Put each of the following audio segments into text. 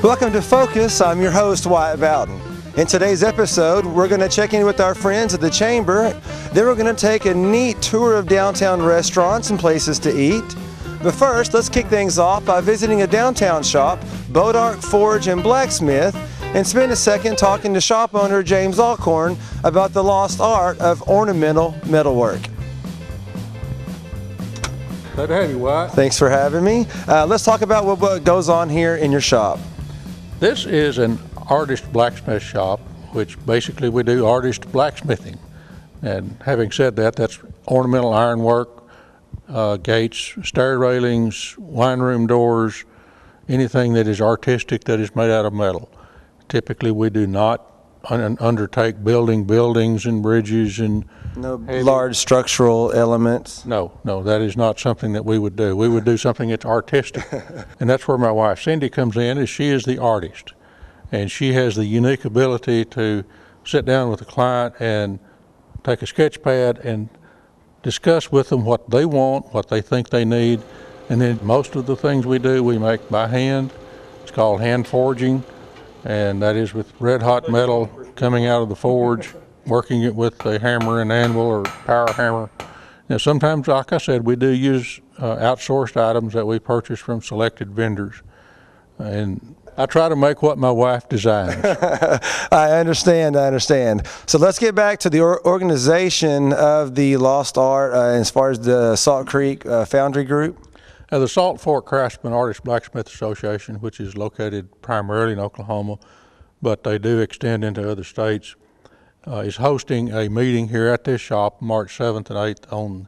Welcome to Focus. I'm your host, Wyatt Bowden. In today's episode, we're going to check in with our friends at the Chamber. Then we're going to take a neat tour of downtown restaurants and places to eat. But first, let's kick things off by visiting a downtown shop, Bodark Forge and Blacksmith, and spend a second talking to shop owner James Alcorn about the lost art of ornamental metalwork. Glad to have you, Wyatt. Thanks for having me. Let's talk about what goes on here in your shop. This is an artist blacksmith shop, which basically we do artist blacksmithing. And having said that, that's ornamental ironwork, gates, stair railings, wine room doors, anything that is artistic that is made out of metal. Typically we do not undertake building buildings and bridges and no large structural elements. No, that is not something that we would do. We would do something that's artistic. And that's where my wife Cindy comes in, is she is the artist. And she has the unique ability to sit down with a client and take a sketch pad and discuss with them what they want, what they think they need. And then most of the things we do, we make by hand. It's called hand forging. And that is with red hot metal coming out of the forge, working it with a hammer and anvil or power hammer. Now sometimes, like I said, we do use outsourced items that we purchase from selected vendors. And I try to make what my wife designs. I understand. So let's get back to the organization of the lost art as far as the Salt Creek Foundry Group. The Salt Fork Craftsman Artist Blacksmith Association, which is located primarily in Oklahoma, but they do extend into other states, is hosting a meeting here at this shop March 7th and 8th on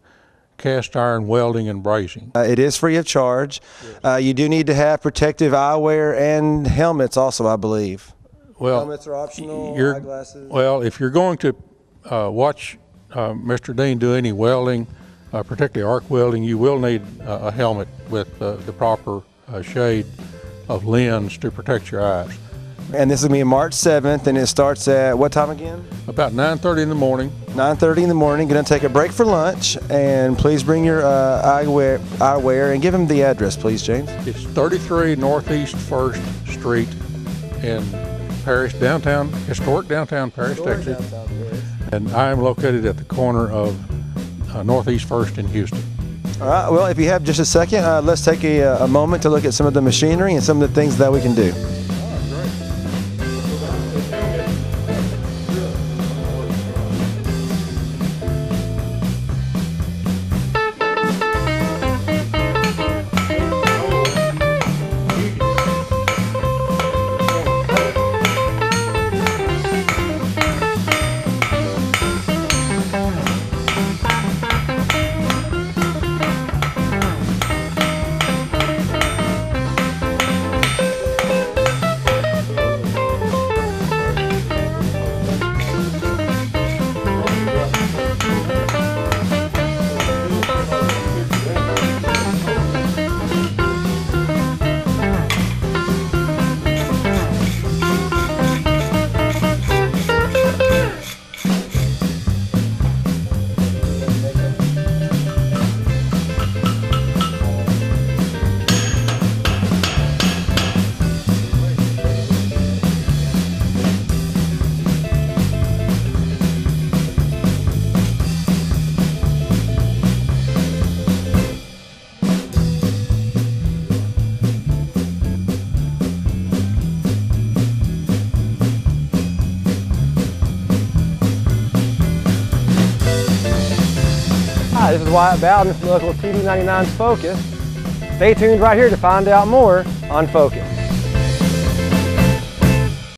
cast iron welding and brazing. It is free of charge. Yes. You do need to have protective eyewear and helmets also, I believe. Well, helmets are optional, eyeglasses. Well, if you're going to watch Mr. Dean do any welding, particularly arc welding, you will need a helmet with the proper shade of lens to protect your eyes. And this is going to be March 7th, and it starts at what time again? About 9:30 in the morning. 9:30 in the morning. Going to take a break for lunch, and please bring your eyewear and give them the address, please, James. It's 33 Northeast 1st Street in Paris, historic downtown Paris, Texas. And I am located at the corner of Northeast 1st in Houston. All right, well, if you have just a second, let's take a moment to look at some of the machinery and some of the things that we can do. Hi, this is Wyatt Bowden from local TD99's Focus. Stay tuned right here to find out more on Focus.